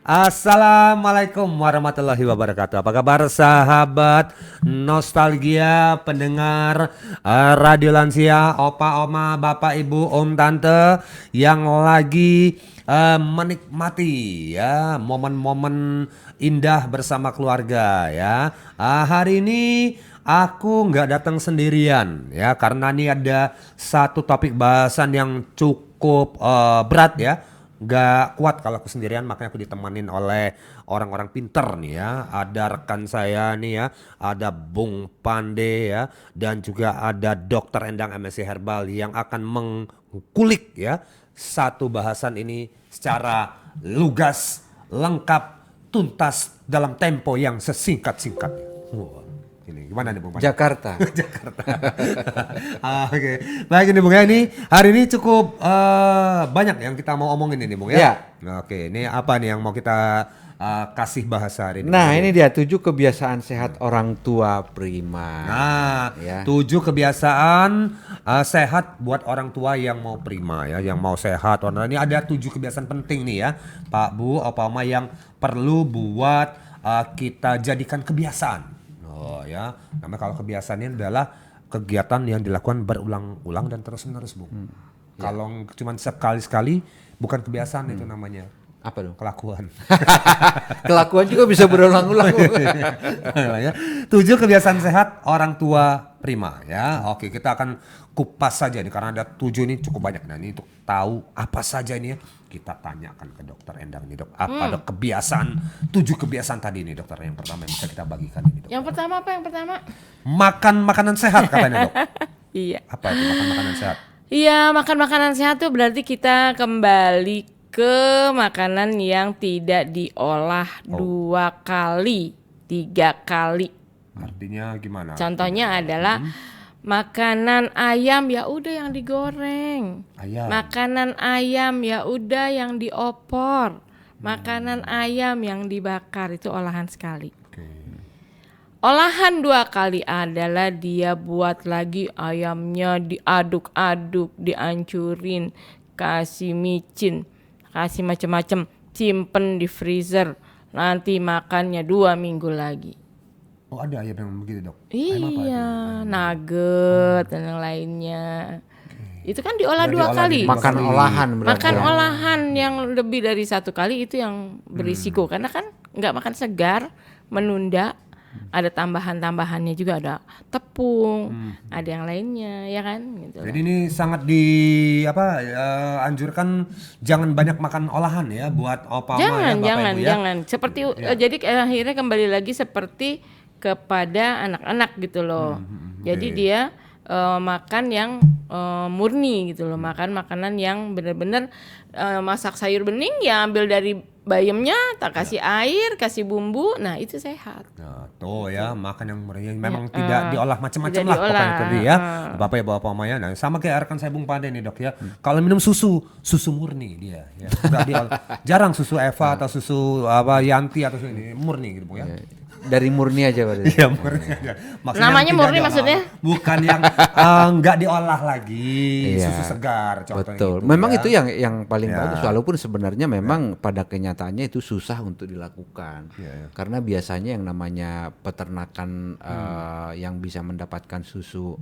Assalamualaikum warahmatullahi wabarakatuh. Apa kabar sahabat nostalgia pendengar Radio Lansia, opa, oma, bapak, ibu, om, tante yang lagi menikmati ya momen-momen indah bersama keluarga ya. Hari ini aku nggak datang sendirian ya karena ini ada satu topik bahasan yang cukup berat ya. Gak kuat kalau aku sendirian, makanya aku ditemanin oleh orang-orang pinter nih ya. Ada rekan saya nih ya, ada Bung Pande ya, dan juga ada Dr. Endang MSc Herbal yang akan mengkulik ya satu bahasan ini secara lugas, lengkap, tuntas dalam tempo yang sesingkat-singkatnya. Ini gimana nih Bung Pande? Jakarta. Jakarta. Oke. Baik ini Bung ya, ini hari ini cukup banyak yang kita mau omongin ini Bung ya. Ya. Oke, ini apa nih yang mau kita kasih bahasa hari ini? Nah, ini dia 7 kebiasaan sehat orang tua prima. Nah, Ya. 7 kebiasaan sehat buat orang tua yang mau prima ya, yang mau sehat. Nah, ini ada 7 kebiasaan penting nih ya, Pak Bu, Opa Oma yang perlu buat kita jadikan kebiasaan. Oh ya, namanya kalau kebiasaan ini adalah kegiatan yang dilakukan berulang-ulang dan terus-menerus, Bu. Kalau cuma sekali-sekali bukan kebiasaan itu namanya. Apa dong? Kelakuan. Kelakuan juga bisa berulang-ulang. Ya. 7 kebiasaan sehat orang tua prima ya. Oke, kita akan kupas saja nih karena ada 7 ini cukup banyak. Nah, ini untuk tahu apa saja ini ya, kita tanyakan ke Dokter Endang nih, Dok. Apa ada kebiasaan 7 kebiasaan tadi nih, Dokter? Yang pertama yang bisa kita bagikan ini, Dok. Yang pertama apa yang pertama? Makan makanan sehat katanya, Dok. Iya. Apa itu makan makanan sehat? Iya, makan makanan sehat tuh berarti kita kembali ke makanan yang tidak diolah 2 kali, 3 kali. Artinya gimana? Contohnya adalah makanan ayam ya udah yang digoreng. Ayam. Makanan ayam ya udah yang diopor. Makanan ayam yang dibakar itu olahan sekali. Oke. Olahan 2 kali adalah dia buat lagi ayamnya diaduk-aduk, dihancurin, kasih micin, kasih macam-macam, simpen di freezer, nanti makannya 2 minggu lagi. Oh, ada ayam yang begitu, Dok? Ayam apa itu? Iya, nugget dan yang lainnya. Itu kan diolah Udah 2 diolah kali. jadi Makan olahan berarti. Makan ya. olahan yang lebih dari 1 kali itu yang berisiko karena kan nggak makan segar, menunda. Ada tambahan-tambahannya juga, ada tepung, ada yang lainnya ya kan gitu. Jadi ini sangat anjurkan jangan banyak makan olahan ya buat opa Jangan, Bapak Ibu ya. jangan. Seperti jadi akhirnya kembali lagi seperti kepada anak-anak gitu loh. Jadi oke. dia makan yang murni gitu loh, makan makanan yang benar-benar masak sayur bening ya ambil dari bayamnya, tak kasih air, kasih bumbu, nah itu sehat. Nah, tuh ya makan yang murni memang tidak diolah macam-macam tidak lah diolah. pokoknya tadi ya. Bapak ya Bapak Maya. Nah, sama kayak rekan saya Bung Pande nih, Dok ya. Kalau minum susu murni dia ya. Enggak diolah. Jarang susu Eva atau susu Yanti atau susu ini murni gitu, Bu ya. Dari murni aja berarti. Iya murni aja. Maksudnya Namanya yang tidak murni diolah. maksudnya? Bukan yang nggak diolah lagi, Iya. susu segar contohnya Betul. gitu, Memang ya. itu yang paling Ya. bagus walaupun sebenarnya memang pada kenyataannya itu susah untuk dilakukan. Ya. Karena biasanya yang namanya peternakan yang bisa mendapatkan susu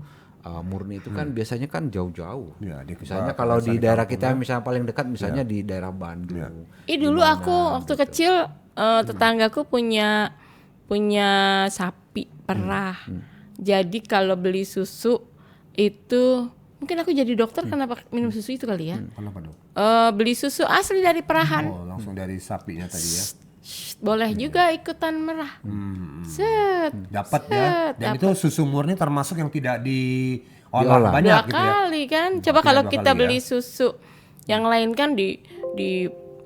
murni itu kan biasanya kan jauh-jauh. Ya, di Misalnya kawasan kalau di daerah kampung kita ya. misalnya paling dekat misalnya di daerah Bandung. Dulu aku waktu kecil tetanggaku punya sapi perah. Jadi kalau beli susu itu mungkin aku jadi dokter kenapa minum susu itu kali ya. Kenapa, Dok? Beli susu asli dari perahan. Oh, langsung dari sapinya tadi ya. Boleh juga ikutan merah. Set. Dapat ya. Dan itu susu murni termasuk yang tidak diolah Diolah. banyak 2 gitu ya. kali kan. Coba Tidak kalau 2 kita kali beli ya. susu yang lain kan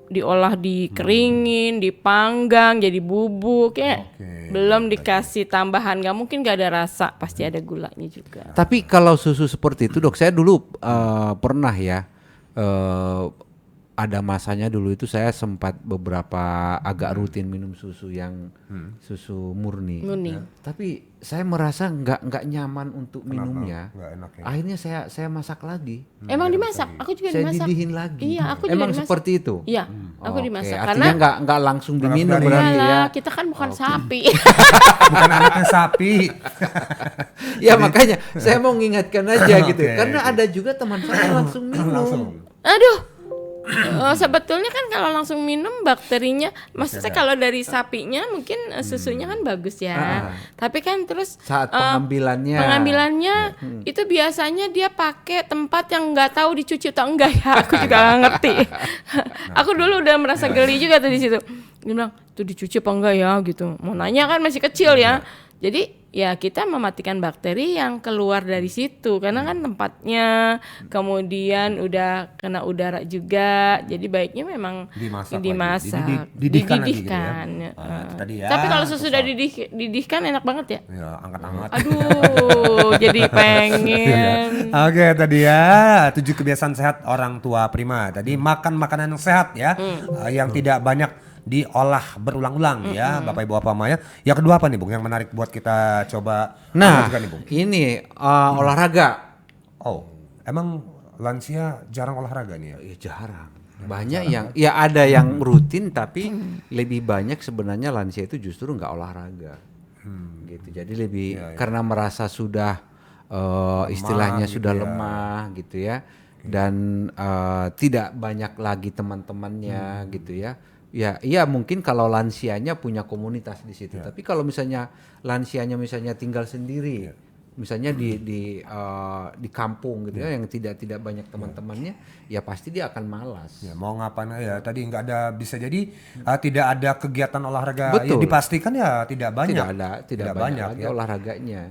diolah, dikeringin, dipanggang jadi bubuk ya. Oke. Belum dikasih tambahan, nggak mungkin nggak ada rasa, pasti ada gulanya juga. Tapi kalau susu seperti itu, Dok, saya dulu pernah ya ada masanya dulu itu saya sempat beberapa agak rutin minum susu yang susu murni. Murni. Tapi saya merasa nggak nyaman untuk minumnya. Nggak enak ya. Akhirnya saya masak lagi. Emang dimasak? Aku juga Saya dimasak. didihin lagi. Iya, aku juga Emang dimasak. seperti itu. Iya, aku Oke, dimasak artinya karena nggak langsung diminum dari- berarti ya. iyalah, kita kan bukan sapi. Bukan anaknya sapi. Ya makanya saya mau ngingatkan aja gitu. Oke, Karena oke. ada juga teman saya langsung minum. Langsung. Aduh. Sebetulnya kan kalau langsung minum bakterinya, maksudnya kalau dari sapinya mungkin susunya kan bagus ya. Tapi kan terus Saat pengambilannya. pengambilannya itu biasanya dia pakai tempat yang nggak tahu dicuci atau enggak ya. Aku juga nggak ngerti. Aku dulu udah merasa geli juga tuh di situ. Dia bilang, tuh dicuci apa enggak ya gitu. Mau nanya kan masih kecil ya. Jadi ya kita mematikan bakteri yang keluar dari situ karena kan tempatnya kemudian udah kena udara juga. Jadi baiknya memang Dimasak dimasak, lagi. Dididihkan lagi gitu ya. dididihkan. Itu tadi ya. Tapi kalau sudah dididihkan enak banget ya. Ya, angkat-angkat. Aduh, jadi pengen. Oke, tadi ya 7 kebiasaan sehat orang tua Prima. Tadi makan makanan yang sehat ya, yang tidak banyak diolah berulang-ulang ya, Bapak Ibu apa Maya. Yang kedua apa nih, Bung? Yang menarik buat kita coba Nah, lanjutkan nih, Bung. ini olahraga. Oh, emang lansia jarang olahraga nih ya? Ya jarang. Banyak yang ya ada yang rutin tapi lebih banyak sebenarnya lansia itu justru nggak olahraga. Gitu. Jadi lebih karena merasa sudah istilahnya gitu sudah ya. lemah gitu ya. Dan tidak banyak lagi teman-temannya gitu ya. Ya, iya mungkin kalau lansianya punya komunitas di situ. Tapi kalau misalnya lansianya misalnya tinggal sendiri, misalnya di kampung gitu ya, yang tidak banyak teman-temannya, ya pasti dia akan malas. Ya, mau ngapain ya? Tadi nggak ada, bisa jadi tidak ada kegiatan olahraga. Ya Betul. dipastikan ya tidak banyak. Tidak banyak lagi ya. olahraganya.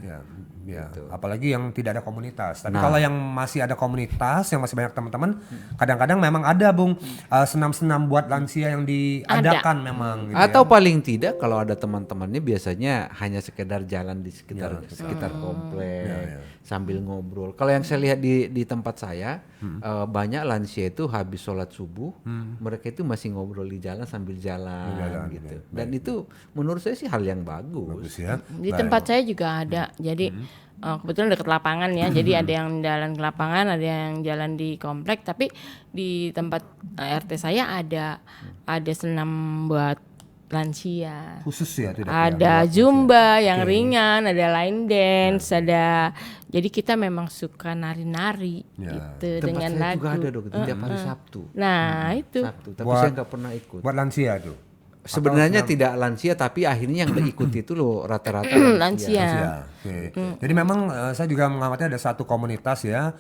Ya, apalagi yang tidak ada komunitas. Tapi kalau yang masih ada komunitas, yang masih banyak teman-teman, kadang-kadang memang ada, Bung, senam-senam buat lansia yang diadakan memang. Gitu Atau ya. paling tidak kalau ada teman-temannya biasanya hanya sekedar jalan di sekitar komplek sambil ngobrol. Kalau yang saya lihat di tempat saya banyak lansia itu habis sholat subuh mereka itu masih ngobrol di jalan sambil jalan gitu. Dan itu menurut saya sih hal yang bagus. Bagus ya. Di tempat saya juga ada. Jadi kebetulan dekat lapangan ya. Jadi ada yang jalan ke lapangan, ada yang jalan di komplek. Tapi di tempat RT saya ada senam buat lansia. Khusus ya, tidak Ada zumba yang ringan, ada line dance, ada. Jadi kita memang suka nari-nari gitu Tempat dengan saya lagu. juga ada dok, tiap hari Sabtu. Nah, itu. Sabtu, tapi Buat- saya nggak pernah ikut. buat lansia tuh. Sebenarnya tidak lansia tapi akhirnya yang ikut itu loh rata-rata Lansia. Ya, oke. Jadi memang saya juga mengamati ada satu komunitas ya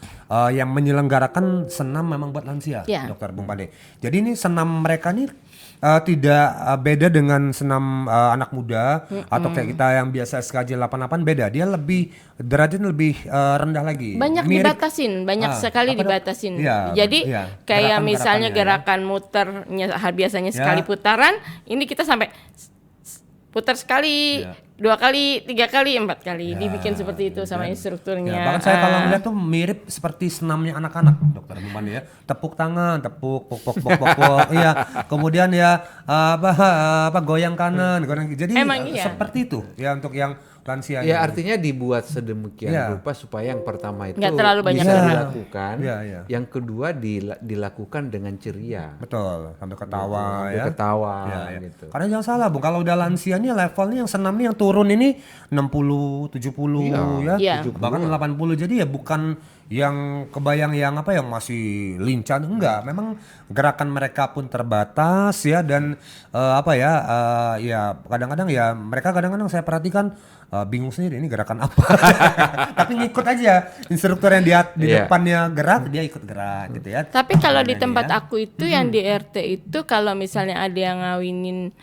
yang menyelenggarakan senam memang buat lansia, Ya. Dokter Bung Pande. Jadi ini senam mereka nih tidak beda dengan senam anak muda atau kayak kita yang biasa SKJ 88 beda. Dia lebih derajatnya lebih rendah lagi. Banyak Mirip- dibatasin, banyak sekali apa, Dok? dibatasin. Iya, Jadi iya. kayak misalnya Gerakan-gerakannya, gerakan muternya biasanya Ya. sekali putaran, ini kita sampai putar sekali, Ya. 2 kali, 3 kali, 4 kali. Dibikin seperti itu sama instrukturnya. Ya, bahkan saya kalau ngeliat tuh mirip seperti senamnya anak-anak, Dokter Bung Pande ya. Tepuk tangan, tepuk, pok. Iya. Kemudian ya apa goyang kanan, goyang. Jadi Emang iya. seperti itu ya untuk yang lansia. Ya artinya dibuat sedemikian Ya. rupa supaya yang pertama itu Nggak terlalu banyak bisa gerak. dilakukan, Ya. yang kedua dilakukan dengan ceria, Betul, sambil ketawa sambil ya. ketawa Ya. gitu. Karena jangan salah, Bung, kalau udah lansia nih levelnya yang senam nih yang turun ini 60, 70 ya. Iya. Bahkan 80. Jadi ya bukan yang kebayang yang apa yang masih lincah, enggak. Memang gerakan mereka pun terbatas ya dan ya kadang-kadang ya mereka kadang-kadang saya perhatikan bingung sendiri ini gerakan apa. Tapi ngikut aja instruktur yang di Iya. depannya gerak, dia ikut gerak gitu ya. Tapi kalau di Makanya tempat ya. aku itu yang di RT itu kalau misalnya ada yang ngawinin,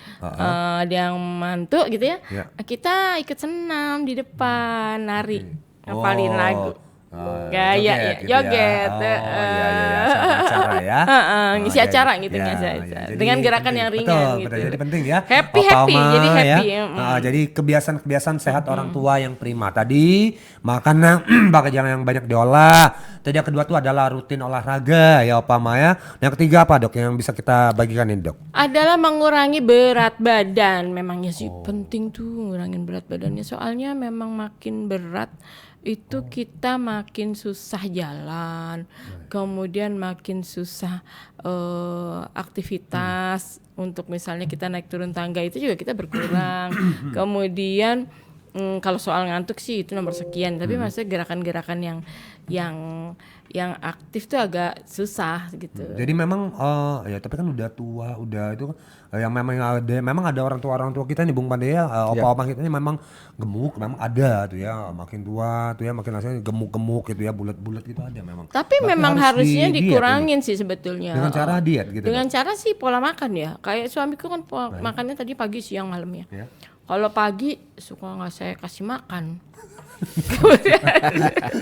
ada yang mantu gitu ya, Ya. kita ikut senam di depan, nari, ngapalin Oh. lagu. Joget Gaya ya, gitu joget. Oh iya, acara ya. Ngisi Oh, acara jadi- gitu, ya, ngisi ya. acara. Jadi Dengan gerakan penting. yang ringan Betul, gitu. Jadi penting ya. Happy, Opa, Oma, jadi ya. happy. Jadi kebiasaan-kebiasaan sehat orang tua yang prima tadi, makanan pakai jangan yang banyak diolah, Tadi yang kedua tuh adalah rutin olahraga ya Opa Ma ya. Yang ketiga apa Dok yang bisa kita bagikan ini Dok? Adalah mengurangi berat badan. Memangnya sih penting tuh ngurangin berat badannya. Soalnya memang makin berat itu kita makin susah jalan, kemudian makin susah aktivitas untuk misalnya kita naik turun tangga itu juga kita berkurang. Kemudian kalau soal ngantuk sih itu nomor sekian, tapi maksudnya gerakan-gerakan yang aktif tuh agak susah gitu. Jadi memang ya tapi kan udah tua, udah itu yang memang ada orang tua kita nih Bung Pande ya, opa-opa kita ini memang gemuk, memang ada tuh ya, makin tua tuh ya makin rasanya gemuk-gemuk gitu ya, bulat-bulat gitu ada memang. Tapi memang harusnya diet dikurangin sih sebetulnya. dengan cara diet gitu. Dengan cara sih pola makan ya. Kayak suamiku kan makannya tadi pagi, siang, malam ya. Ya. Kalau pagi suka nggak saya kasih makan.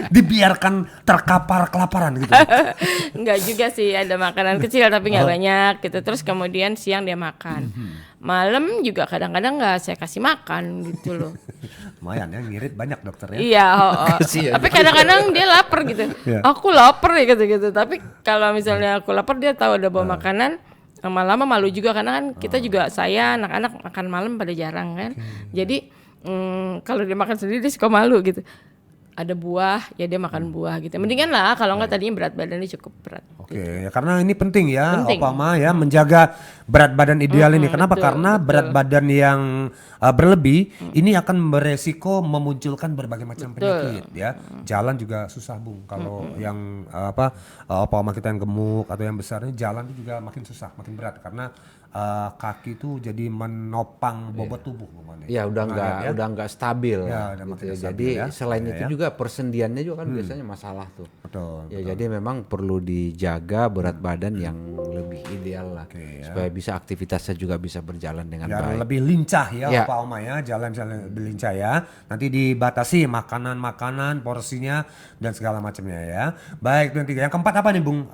Dibiarkan terkapar kelaparan gitu. Enggak juga sih, ada makanan kecil tapi nggak banyak gitu. Terus kemudian siang dia makan. Malam juga kadang-kadang nggak saya kasih makan gitu loh. Lumayan ya, ngirit banyak dokter ya. Iya, tapi kadang-kadang dia lapar gitu. Iya. Aku lapar ya gitu-gitu. Tapi kalau misalnya aku lapar dia tahu ada bawa makanan, lama-lama malu juga karena kan kita juga saya anak-anak makan malam pada jarang kan. Jadi kalau dia makan sendiri dia suka malu gitu. Ada buah ya dia makan buah gitu. Mendingan lah kalau nggak tadinya berat badannya cukup berat. Oke, ya karena ini penting ya, Penting. Opa Ma ya, menjaga berat badan ideal ini. Kenapa? Karena berat badan yang berlebih ini akan beresiko memunculkan berbagai macam penyakit ya. Jalan juga susah Bung. Kalau yang Opa Ma kita yang gemuk atau yang besar ini jalan itu juga makin susah, makin berat karena kaki itu jadi menopang bobot tubuh Bung Mane. Ya udah nggak stabil Ya, udah gitu makin ya. stabil Jadi ya. selain Ya, itu ya. juga persendiannya juga kan biasanya masalah tuh. Betul. Ya jadi memang perlu dijaga berat badan yang lebih ideal lah supaya bisa aktivitasnya juga bisa berjalan dengan Biar baik. lebih lincah ya, Ya. Opa Oma ya, jalan-jalan lebih lincah ya. Nanti dibatasi makanan-makanan, porsinya dan segala macamnya ya. Baik, itu yang tiga. Yang keempat apa nih Bung?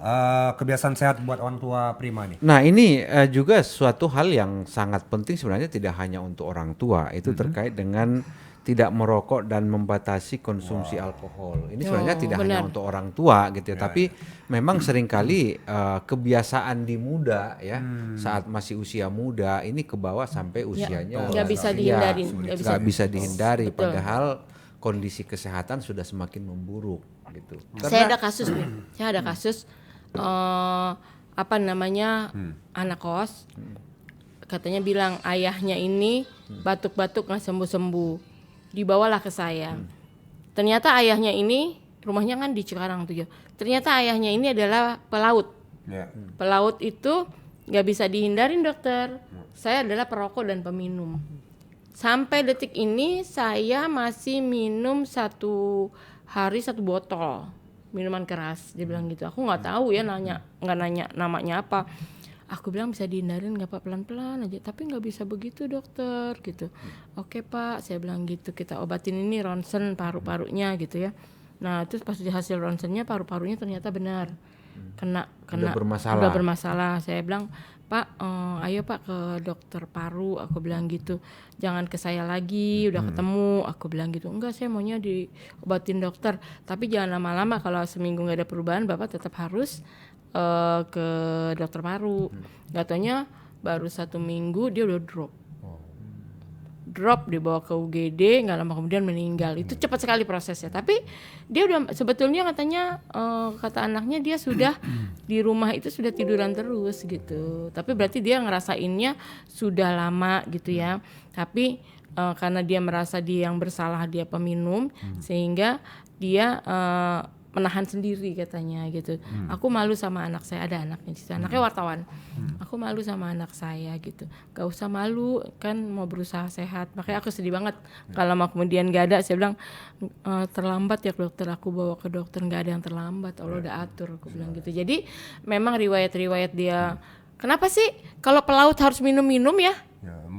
Kebiasaan sehat buat orang tua prima nih. Nah ini juga suatu hal yang sangat penting sebenarnya tidak hanya untuk orang tua, itu terkait dengan tidak merokok dan membatasi konsumsi alkohol. Ini sebenarnya tidak hanya benar. untuk orang tua gitu ya, tapi memang seringkali kebiasaan di muda ya, saat masih usia muda ini ke bawah sampai usianya nggak bisa dihindarin, nggak bisa dihindari, Betul. padahal kondisi kesehatan sudah semakin memburuk gitu. Saya ada kasus nih. Saya ada kasus anak kos katanya bilang ayahnya ini batuk-batuk nggak sembuh-sembuh, dibawalah ke saya. Ternyata ayahnya ini rumahnya kan di Cikarang tuh ya. Ternyata ayahnya ini adalah pelaut. Ya. Pelaut itu nggak bisa dihindarin dokter. Saya adalah perokok dan peminum. Sampai detik ini saya masih minum 1 hari 1 botol minuman keras. Dia bilang gitu. Aku nggak tahu ya nggak nanya namanya apa. Aku bilang bisa dihindarin nggak Pak, pelan-pelan aja. Tapi nggak bisa begitu dokter gitu. Oke Pak, saya bilang gitu. Kita obatin ini ronsen paru-parunya gitu ya. Nah terus pas di hasil ronsennya paru-parunya ternyata benar kena bermasalah. udah bermasalah. Saya bilang Pak, ayo Pak ke dokter paru. Aku bilang gitu. Jangan ke saya lagi, udah ketemu. Aku bilang gitu. Enggak, saya maunya diobatin dokter. Tapi jangan lama-lama, kalau seminggu nggak ada perubahan, Bapak tetap harus ke dokter paru. Gak taunya baru 1 minggu dia udah drop, dibawa ke UGD, nggak lama kemudian meninggal. Itu cepat sekali prosesnya. Tapi dia udah sebetulnya katanya kata anaknya dia sudah di rumah itu sudah tiduran terus gitu. Tapi berarti dia ngerasainnya sudah lama gitu ya. Tapi karena dia merasa dia yang bersalah, dia peminum, sehingga dia menahan sendiri katanya gitu. Aku malu sama anak saya, ada anaknya di situ. Anaknya wartawan. Aku malu sama anak saya gitu. Gak usah malu, kan mau berusaha sehat. Makanya aku sedih banget kalau mau kemudian gak ada. Saya bilang terlambat ya dokter, aku bawa ke dokter. Gak ada yang terlambat, Allah udah atur, aku bilang gitu. Jadi memang riwayat-riwayat dia. Kenapa sih kalau pelaut harus minum-minum ya?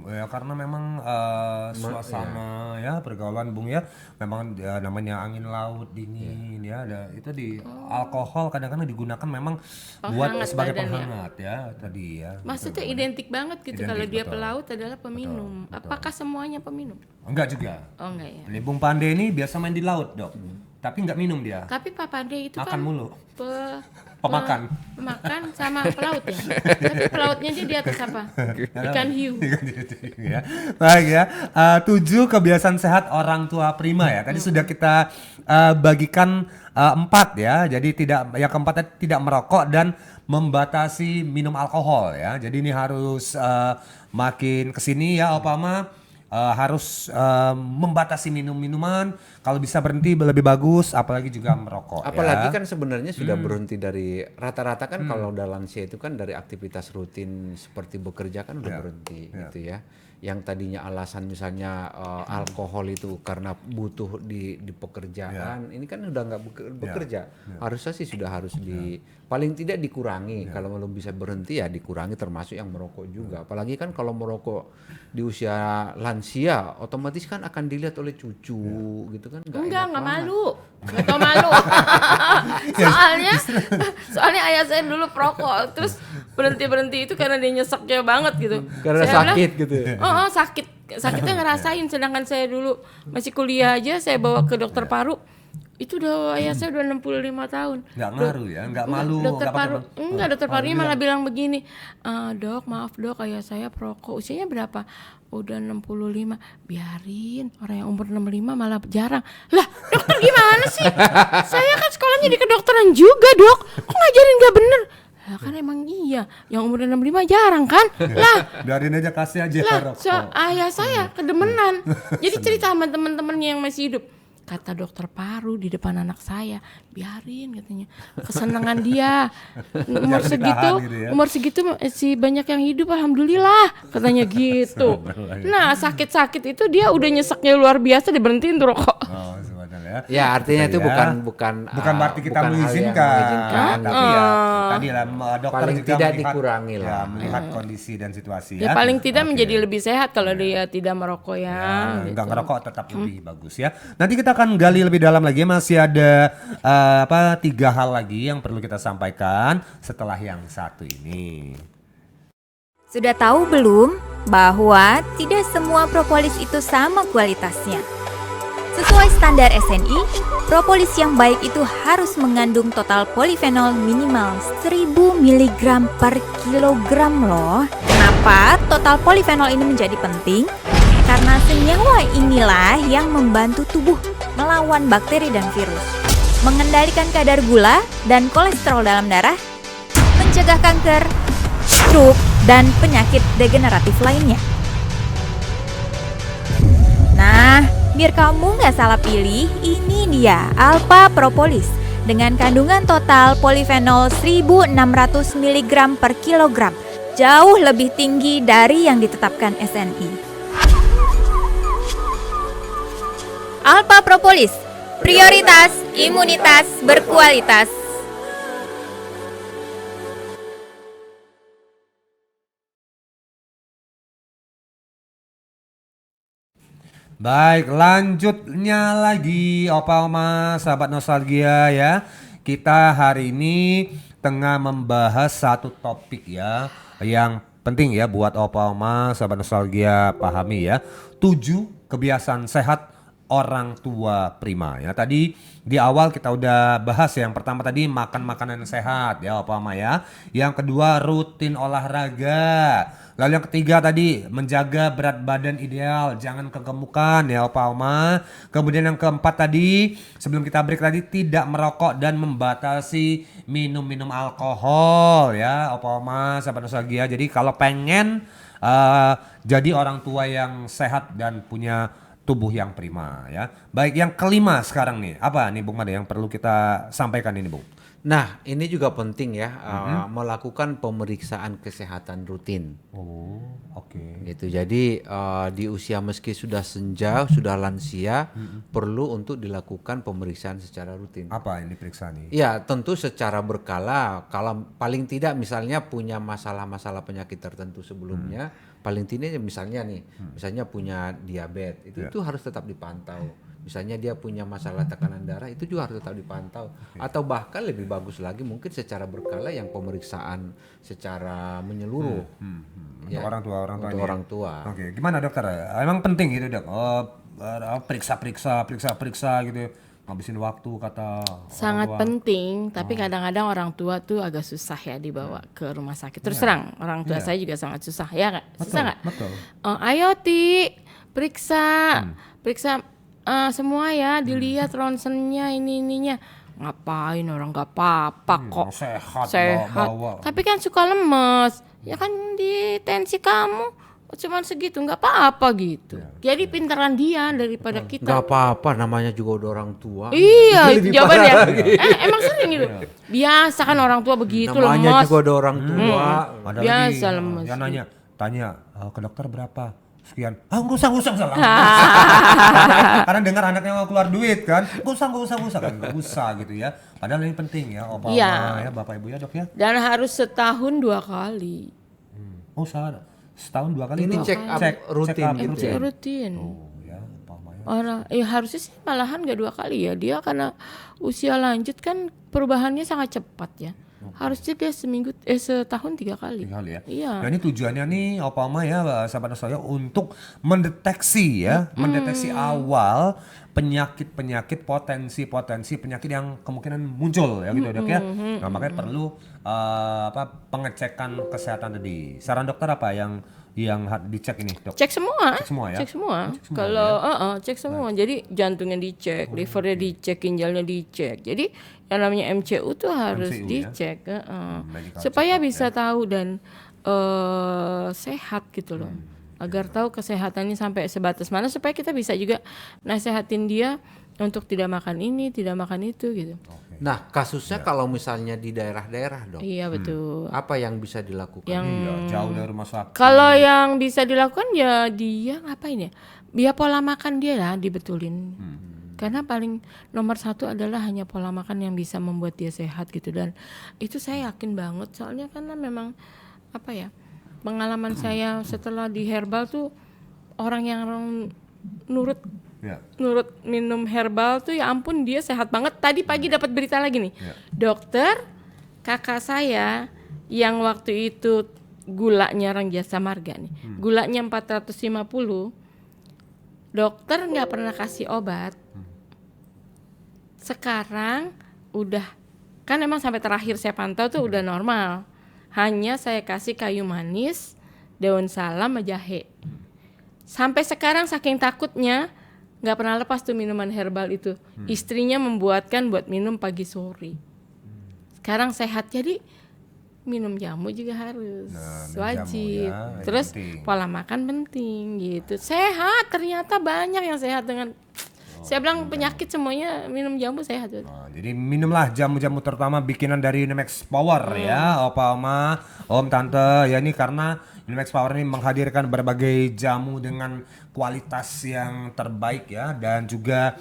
Ya karena memang suasana ya pergaulan Bung ya, memang ya, namanya angin laut dingin ya, ada itu di alkohol kadang-kadang digunakan memang buat Penghangat sebagai badan ya. penghangat ya tadi ya. Maksudnya identik banget gitu Identik, kalau dia betul. pelaut adalah peminum. Apakah semuanya peminum? Enggak juga. Oh enggak ya. Ini Bung Pande ini biasa main di laut Dok. Tapi nggak minum dia. Tapi Papa D itu Makan kan mulu. pe- Pemakan. pemakan sama pelaut ya. Tapi pelautnya dia di atas apa? Ikan hiu. Ya. Baik ya. 7 kebiasaan sehat orang tua prima ya. Tadi sudah kita bagikan 4 ya. Jadi yang keempatnya tidak merokok dan membatasi minum alkohol ya. Jadi ini harus makin kesini ya Opa Ma. Harus membatasi minuman, kalau bisa berhenti lebih bagus, apalagi juga merokok. Apalagi ya. kan sebenarnya sudah berhenti dari rata-rata kan kalau udah lansia itu kan dari aktivitas rutin seperti bekerja kan udah berhenti gitu ya. Yang tadinya alasan misalnya alkohol itu karena butuh di pekerjaan, ini kan udah nggak bekerja. Harusnya sih sudah harus paling tidak dikurangi. Kalau belum bisa berhenti ya dikurangi, termasuk yang merokok juga. Apalagi kan kalau merokok di usia lansia, otomatis kan akan dilihat oleh cucu gitu kan. Enggak malu. Nggak tau malu. soalnya ayah saya dulu perokok, terus berhenti itu karena dia nyeseknya banget gitu. Karena saya sakit gitu ya. Sakitnya ngerasain, sedangkan saya dulu masih kuliah aja, saya bawa ke dokter paru. Itu ayah saya udah 65 tahun. Nggak ngaruh ya, nggak malu. Dokter nggak paru, pakai- enggak, dokter parunya malah bilang begini, dok maaf dok, ayah saya perokok, usianya berapa? Udah 65, biarin, orang yang umur 65 malah jarang. Lah dokter gimana sih? Saya kan sekolahnya di kedokteran juga dok, kok ngajarin gak bener? Lah kan emang iya, yang umur 65 jarang kan? Lah Biarin aja, kasih aja rokok. ayah saya kedemenan. Jadi cerita sama teman-temannya yang masih hidup. Kata dokter paru di depan anak saya, biarin katanya. Kesenangan dia. Umur Jangan segitu, ditahan gitu ya. umur segitu masih banyak yang hidup, alhamdulillah katanya gitu. Nah, sakit-sakit itu dia udah nyeseknya luar biasa, diberhentiin tuh rokok. Oh, sebenarnya. Ya artinya itu Ya. bukan Berarti kita bukan hal yang mengizinkan, tapi ya tadi lah dokter Paling juga tidak melihat, dikurangi ya, lah. melihat kondisi dan situasi Ya ya. paling tidak menjadi lebih sehat kalau dia tidak merokok ya. Nggak ngerokok tetap lebih bagus ya. Nanti kita akan gali lebih dalam lagi, masih ada 3 hal lagi yang perlu kita sampaikan setelah yang satu ini. Sudah tahu belum bahwa tidak semua propolis itu sama kualitasnya? Sesuai standar SNI, propolis yang baik itu harus mengandung total polifenol minimal 1000 mg per kilogram loh. Kenapa total polifenol ini menjadi penting? Karena senyawa inilah yang membantu tubuh melawan bakteri dan virus, mengendalikan kadar gula dan kolesterol dalam darah, mencegah kanker, stroke, dan penyakit degeneratif lainnya. Nah, biar kamu nggak salah pilih, ini dia Alpha Propolis dengan kandungan total polifenol 1600 mg per kilogram, jauh lebih tinggi dari yang ditetapkan SNI. Alpha Propolis, prioritas imunitas berkualitas. Baik, lanjutnya lagi Opa Oma, sahabat nostalgia ya. Kita hari ini tengah membahas satu topik ya yang penting ya buat Opa Oma, sahabat nostalgia pahami ya. 7 kebiasaan sehat orang tua prima ya. Tadi di awal kita udah bahas ya. Yang pertama tadi makan makanan yang sehat ya Opa Oma ya. Yang kedua rutin olahraga. Lalu yang ketiga tadi menjaga berat badan ideal, jangan kegemukan ya Opa Oma. Kemudian yang keempat tadi sebelum kita break tadi tidak merokok dan membatasi minum-minum alkohol ya Opa Oma, sahabat nostalgia. Jadi kalau pengen jadi orang tua yang sehat dan punya tubuh yang prima ya. Baik, yang kelima sekarang nih, apa nih Bung Made yang perlu kita sampaikan ini Bung? Nah, ini juga penting ya, melakukan pemeriksaan kesehatan rutin. Oh, oke. Gitu. Jadi di usia meski sudah senja, sudah lansia, perlu untuk dilakukan pemeriksaan secara rutin. Apa ini periksa nih? Ya, tentu secara berkala. Kalau paling tidak misalnya punya masalah-masalah penyakit tertentu sebelumnya, paling tidak misalnya nih, misalnya punya diabetes, itu harus tetap dipantau. Misalnya dia punya masalah tekanan darah, itu juga harus tetap dipantau. Atau bahkan lebih bagus lagi mungkin secara berkala yang pemeriksaan secara menyeluruh. Untuk orang tua, Untuk orang tua. Oke, gimana dokter? Emang penting gitu dok? Oh, periksa gitu. ngabisin waktu kata Sangat orang tua. penting, tapi kadang-kadang orang tua tuh agak susah ya dibawa ke rumah sakit. Terus terang, orang tua saya juga sangat susah ya nggak? Susah nggak? Betul. Ayo Ti, periksa semua ya, dilihat ronsennya ininya. Ngapain orang nggak apa-apa kok. Sehat. Bawa. Tapi kan suka lemes. Ya kan di tensi kamu cuman segitu, nggak apa-apa gitu. Jadi pintaran dia daripada kita. Nggak apa-apa, namanya juga udah orang tua. Iya, Lebih itu jawabannya. parah lagi. Emang sering gitu. Biasa kan orang tua begitu Namanya lemes. juga udah orang tua. Ada Biasa lagi lemes. yang tanya ke dokter berapa? Sekian. Nggak usah salah. Karena dengar anaknya mau keluar duit kan. Nggak usah kan. Nggak usah gitu ya. Padahal ini penting ya, Opa, Iya. Oma ya, Bapak Ibu ya, Dok ya. Dan harus setahun 2 kali. Oh, salah. Setahun 2 kali Ini itu check up rutin check up gitu MC rutin. Oh ya, Opa Oma ya. Orang, harusnya sih malahan gak 2 kali ya. Dia karena usia lanjut kan perubahannya sangat cepat ya. Harusnya dia setahun 3 kali. 3 kali ya. Iya. Nah ini tujuannya nih Opa Oma ya, sahabat saya, untuk mendeteksi ya, mendeteksi awal penyakit-penyakit, potensi penyakit yang kemungkinan muncul ya gitu, Dok ya. Nah makanya perlu pengecekan kesehatan tadi. Saran dokter apa yang dicek ini, Dok? Cek semua. Cek semua ya? Cek semua. Cek semua, Kalau cek semua. Jadi jantungnya dicek, livernya dicek, ginjalnya dicek. Jadi yang namanya MCU tuh harus MCU ya? dicek, Medical supaya check-up bisa tahu dan sehat gitu loh. Agar tahu kesehatannya sampai sebatas mana, supaya kita bisa juga nasehatin dia untuk tidak makan ini, tidak makan itu gitu. Nah, kasusnya kalau misalnya di daerah-daerah, Dok. Iya betul. Apa yang bisa dilakukan? Yang Iya, jauh dari rumah sakit. kalau yang bisa dilakukan ya dia ngapain ya? Biar pola makan dia lah dibetulin. Karena paling nomor 1 adalah hanya pola makan yang bisa membuat dia sehat gitu, dan itu saya yakin banget, soalnya karena memang apa ya, pengalaman saya setelah di herbal tuh orang yang nurut Ya. minum herbal tuh ya ampun dia sehat banget. Tadi pagi dapat berita lagi nih, dokter kakak saya yang waktu itu gulanya orang jasa marga nih, gulanya 450, dokter nggak pernah kasih obat. Sekarang udah, kan emang sampai terakhir saya pantau tuh udah normal. Hanya saya kasih kayu manis, daun salam, sama jahe. Sampai sekarang saking takutnya nggak pernah lepas tuh minuman herbal itu. Istrinya membuatkan buat minum pagi sore. Sekarang sehat, jadi minum jamu juga harus minum wajib. jamu ya, Terus penting. pola makan penting gitu. Sehat, ternyata banyak yang sehat dengan saya bilang penyakit semuanya minum jamu sehat. Nah, jadi minumlah jamu-jamu terutama bikinan dari Unimax Power ya, Opa Oma, Om Tante ya, ini karena Unimax Power ini menghadirkan berbagai jamu dengan kualitas yang terbaik ya, dan juga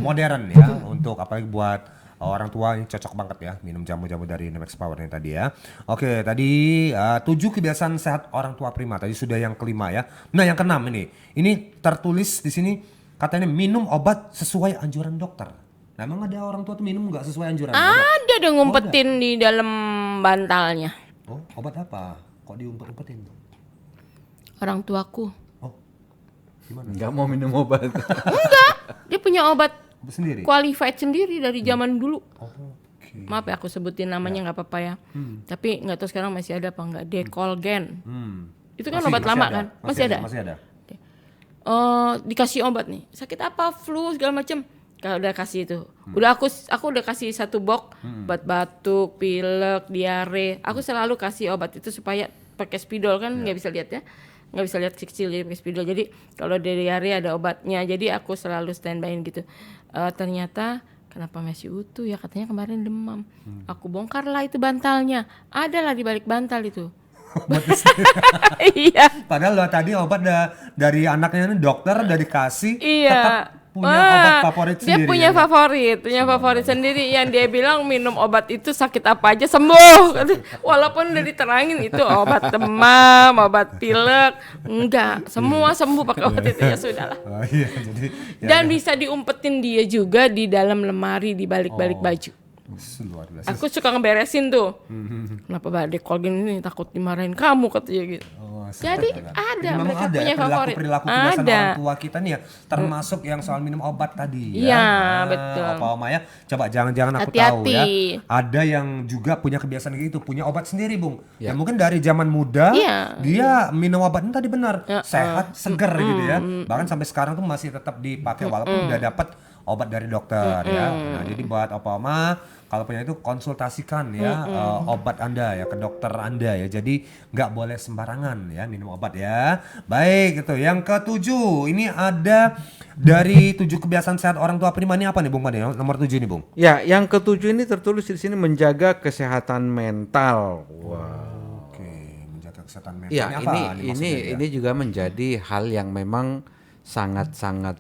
modern ya, untuk apalagi buat orang tua ini cocok banget ya minum jamu-jamu dari Unimax Power ini tadi ya. Oke, tadi 7 kebiasaan sehat orang tua prima, tadi sudah yang kelima ya. Nah yang keenam ini tertulis di sini katanya minum obat sesuai anjuran dokter. Nah emang ada orang tua tuh minum nggak sesuai anjuran? Ada dong ngumpetin di dalam bantalnya. Oh, obat apa? Kok diumpet-umpetin? Orang tuaku. Oh, gimana? Nggak mau minum obat. Enggak, dia punya obat Obat sendiri? qualified sendiri dari zaman dulu. Oke. Maaf ya aku sebutin namanya nggak apa-apa ya. Tapi nggak tahu sekarang masih ada apa nggak. Decolgen. Itu kan obat lama kan? Masih ada. Masih ada. Dikasih obat nih, sakit apa, flu segala macam, kalau udah kasih itu, udah aku udah kasih 1 box buat batuk, pilek, diare. Aku selalu kasih obat itu supaya pakai spidol kan nggak bisa lihat ya, nggak bisa lihat kecil, jadi pakai spidol. Jadi kalau diare ada obatnya, jadi aku selalu standby gitu. Ternyata kenapa masih utuh ya, katanya kemarin demam. Aku bongkar lah itu bantalnya, adalah di balik bantal itu. Iya. Padahal lo tadi obat dari anaknya ini dokter udah dikasih, Iya. tetap punya obat favorit dia sendiri. punya ya. punya favorit sendiri yang dia bilang minum obat itu sakit apa aja sembuh. Walaupun udah diterangin itu obat demam, obat pilek, enggak, semua sembuh pakai obat itu, ya sudahlah. Oh, iya, jadi Dan bisa diumpetin dia juga di dalam lemari di balik-balik baju. Luar biasa. Aku suka ngeberesin tuh. Kenapa badek kalau gini nih, takut dimarahin kamu katanya gitu. Oh, Jadi Jadi ada, memang mereka ada punya ya favorit. perilaku kebiasaan Ada. orang tua kita nih ya, termasuk yang soal minum obat tadi ya. Iya, betul. Opa Oma ya, coba jangan-jangan aku tahu Hati-hati. ya. Ada yang juga punya kebiasaan gitu, punya obat sendiri, Bung. Ya. Ya mungkin dari zaman muda Iya. dia minum obatnya tadi benar, Ya, sehat, seger gitu ya. Bahkan sampai sekarang tuh masih tetap dipakai walaupun udah dapat obat dari dokter ya. Nah, jadi buat Opa Oma kalau punya itu konsultasikan ya obat Anda ya ke dokter Anda ya. Jadi nggak boleh sembarangan ya minum obat ya. Baik itu. Yang ketujuh ini ada dari 7 kebiasaan sehat orang tua prima ini apa nih Bung Pade? Nomor 7 nih Bung. Ya, yang ketujuh ini tertulis di sini menjaga kesehatan mental. Wow. Oke, menjaga kesehatan mental. Ya, apa nih maksudnya ya? ini juga menjadi hal yang memang sangat-sangat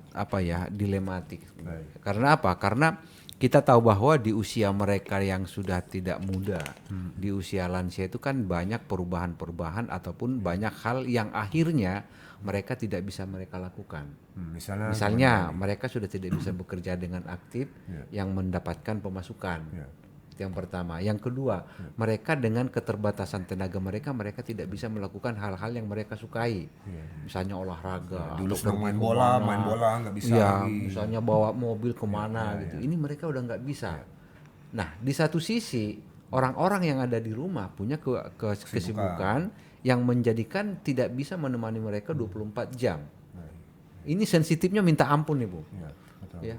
dilematik. Baik. Karena apa? Karena kita tahu bahwa di usia mereka yang sudah tidak muda, di usia lansia itu kan banyak perubahan-perubahan ataupun banyak hal yang akhirnya mereka tidak bisa mereka lakukan. Misalnya mereka sudah tidak bisa bekerja dengan aktif yang mendapatkan pemasukan. Itu yang pertama. Yang kedua, mereka dengan keterbatasan tenaga mereka tidak bisa melakukan hal-hal yang mereka sukai. Misalnya olahraga. Dulu atau senang pergi main bola nggak bisa Iya, lagi. misalnya bawa mobil kemana gitu. Ini mereka udah nggak bisa. Nah, di satu sisi orang-orang yang ada di rumah punya kesibukan yang menjadikan tidak bisa menemani mereka 24 jam. Ini sensitifnya minta ampun nih, Bu. Iya, betul. Ya.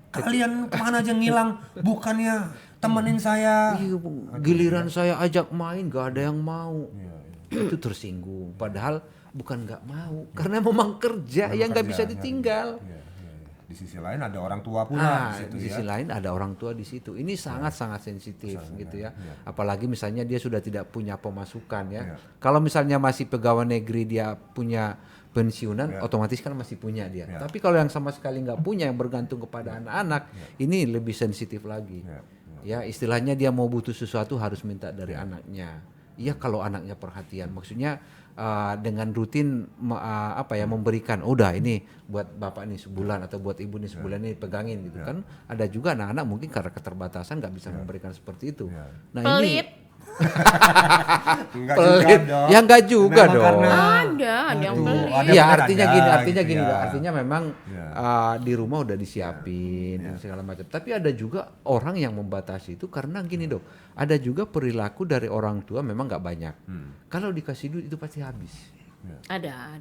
Kalian kemana aja ngilang? Bukannya temenin saya. Iya, Bu. Giliran saya ajak main gak ada yang mau. Itu tersinggung. Padahal bukan nggak mau, karena memang kerja yang nggak bisa ditinggal. Iya. Di sisi lain ada orang tua pula di situ Di sisi lain ada orang tua di situ. Ini sangat-sangat sensitif gitu ya. Apalagi misalnya dia sudah tidak punya pemasukan ya. Kalau misalnya masih pegawai negeri dia punya pensiunan, otomatis kan masih punya dia. Tapi kalau yang sama sekali nggak punya, yang bergantung kepada anak-anak, ini lebih sensitif lagi. Ya, istilahnya dia mau butuh sesuatu harus minta dari anaknya. Iya, kalau anaknya perhatian, maksudnya dengan rutin memberikan, udah ini buat bapak nih sebulan atau buat ibu nih sebulan nih pegangin gitu kan. Ada juga anak-anak mungkin karena keterbatasan nggak bisa memberikan seperti itu. Nah Pelit. Enggak Pelit. juga dong. Ya enggak juga Memang dong. karena Ada yang pelit. ada Iya, benar artinya ada, gini, artinya gitu gini, ya. artinya memang di rumah udah disiapin segala macam. Tapi ada juga orang yang membatasi itu karena gini dok, ada juga perilaku dari orang tua memang nggak banyak. Kalau dikasih duit itu pasti habis. Ada.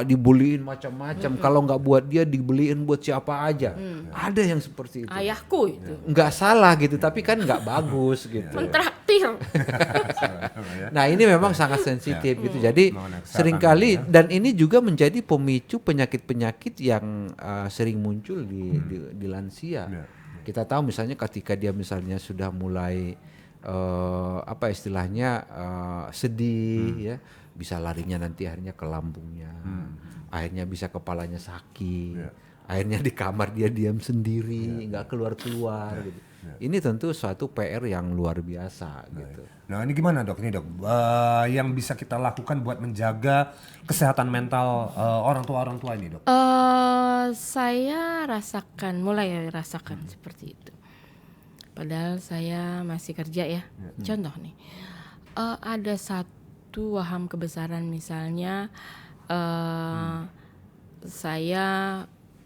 Dibeliin macam-macam. Kalau nggak buat dia dibeliin buat siapa aja. Ada yang seperti itu. Ayahku itu Nggak salah gitu, tapi kan nggak bagus gitu. mentraktir. Nah ini memang sangat sensitif gitu. Jadi Mengenai kesehatan seringkali dan ini juga menjadi pemicu penyakit-penyakit yang sering muncul di lansia. Kita tahu misalnya ketika dia misalnya sudah mulai istilahnya sedih ya, bisa larinya nanti akhirnya ke lambungnya, akhirnya bisa kepalanya sakit, akhirnya di kamar dia diam sendiri, nggak keluar-keluar gitu. Ini tentu suatu PR yang luar biasa gitu. Nah ini gimana dok? Ini dok, yang bisa kita lakukan buat menjaga kesehatan mental orang tua ini dok? Saya mulai rasakan seperti itu. Padahal saya masih kerja ya. Contoh nih, ada satu waham kebesaran misalnya, saya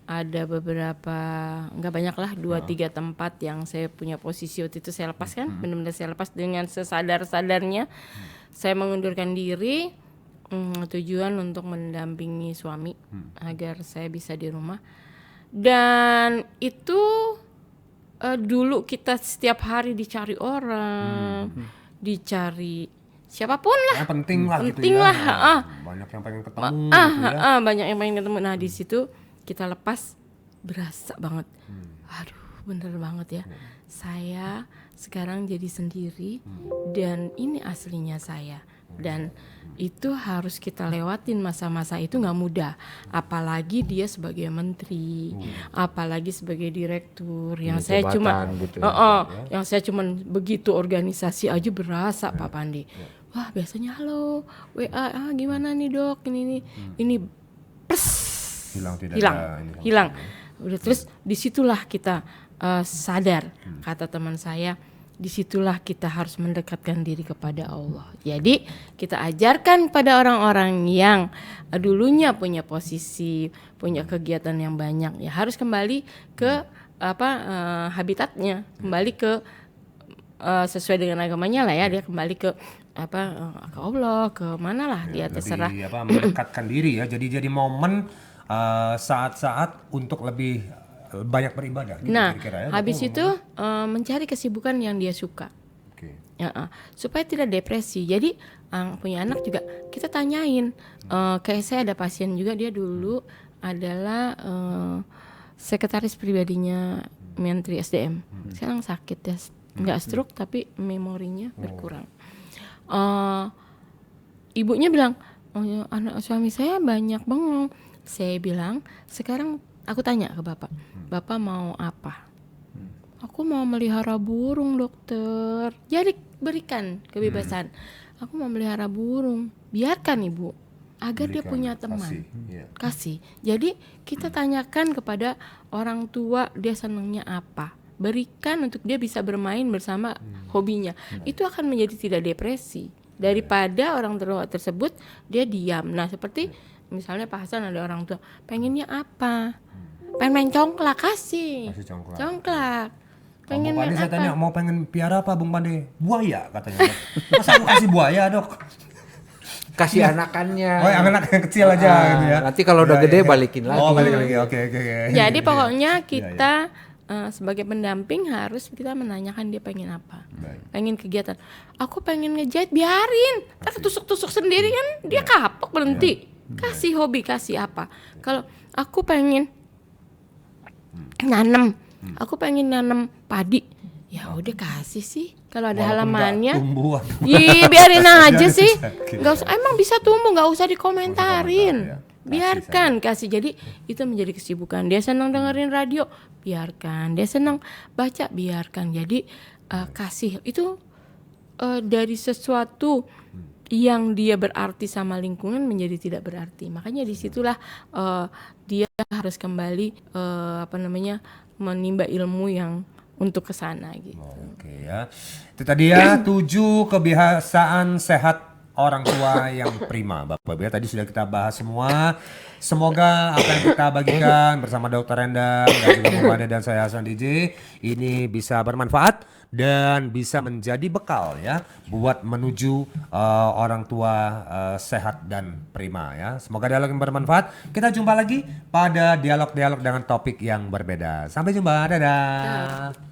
ada beberapa, nggak banyak lah, 2-3 tempat yang saya punya posisi waktu itu saya lepas kan, benar-benar saya lepas dengan sesadar-sadarnya. Saya mengundurkan diri, tujuan untuk mendampingi suami agar saya bisa di rumah. Dan itu dulu kita setiap hari dicari orang, dicari siapapun lah. Yang penting lah gitu Penting ya. lah, Banyak yang pengen ketemu gitu ya. banyak yang pengen ketemu. Nah di situ kita lepas, berasa banget. Aduh, bener banget ya. Saya sekarang jadi sendiri dan ini aslinya saya. Dan itu harus kita lewatin masa-masa itu nggak mudah. Apalagi dia sebagai menteri, apalagi sebagai direktur. Yang saya cuma, gitu yang saya cuma begitu organisasi aja berasa Pak Pandi. Wah biasanya halo, WA, gimana nih dok, ini plus. Hilang tidak hilang ada ini. hilang udah. Terus disitulah kita sadar. Kata teman saya, disitulah kita harus mendekatkan diri kepada Allah. Jadi kita ajarkan pada orang-orang yang dulunya punya posisi, punya kegiatan yang banyak, ya harus kembali ke habitatnya, kembali ke sesuai dengan agamanya lah ya, dia kembali ke ke Allah, ke mana lah dia terserah. Mendekatkan diri ya. Jadi momen saat-saat untuk lebih banyak beribadah. Gitu, Nah, kira-kira, ya. habis itu mencari kesibukan yang dia suka. Oke. Supaya tidak depresi. Jadi punya anak juga kita tanyain. Kayak saya ada pasien juga, dia dulu adalah sekretaris pribadinya Menteri SDM. Sekarang sakit ya, nggak stroke tapi memorinya berkurang. Ibunya bilang, anak suami saya banyak bengong. Saya bilang, sekarang aku tanya ke bapak, bapak mau apa? Aku mau melihara burung, dokter. Jadi berikan kebebasan. Aku mau melihara burung. Biarkan ibu, agar dia punya teman. Kasih. Jadi kita tanyakan kepada orang tua dia senangnya apa. Berikan untuk dia bisa bermain bersama hobinya. Itu akan menjadi tidak depresi. Daripada orang tua tersebut dia diam. Nah seperti misalnya Pak Hasan ada orang tua pengennya apa? Pengen main congklak, kasih congklak. Pengen Bung Pandi saya apa? tanya mau pengen piara apa Bung Pandi? Buaya katanya. Masa aku kasih buaya dok? Kasih anakannya. Oh anak yang kecil aja gitu ya. Nanti kalau udah gede balikin lagi. Oh balik lagi, oke. Jadi pokoknya kita sebagai pendamping harus kita menanyakan dia pengen apa. Pengen kegiatan. Aku pengen ngejahit, biarin. Ntar tusuk-tusuk sendiri kan dia kapok berhenti. Kasih hobi, kasih apa. Kalau aku pengen nanam, aku pengen nanam padi. Ya udah kasih sih. Kalau ada halamannya. Iya, biarin aja sih. Enggak usah, emang bisa tumbuh, enggak usah dikomentarin. Biarkan kasih. Jadi itu menjadi kesibukan. Dia senang dengerin radio, biarkan. Dia senang baca, biarkan. Jadi kasih itu dari sesuatu yang dia berarti sama lingkungan menjadi tidak berarti. Makanya disitulah dia harus kembali menimba ilmu yang untuk kesana gitu. Oke ya. Itu tadi ya 7 kebiasaan sehat orang tua yang prima. Bapak Ibu tadi sudah kita bahas semua. Semoga apa yang kita bagikan bersama Dr. Endang dan juga Bung Pandi dan saya Hasan DJ ini bisa bermanfaat dan bisa menjadi bekal ya buat menuju orang tua sehat dan prima ya. Semoga dialog yang bermanfaat. Kita jumpa lagi pada dialog-dialog dengan topik yang berbeda. Sampai jumpa. Dadah.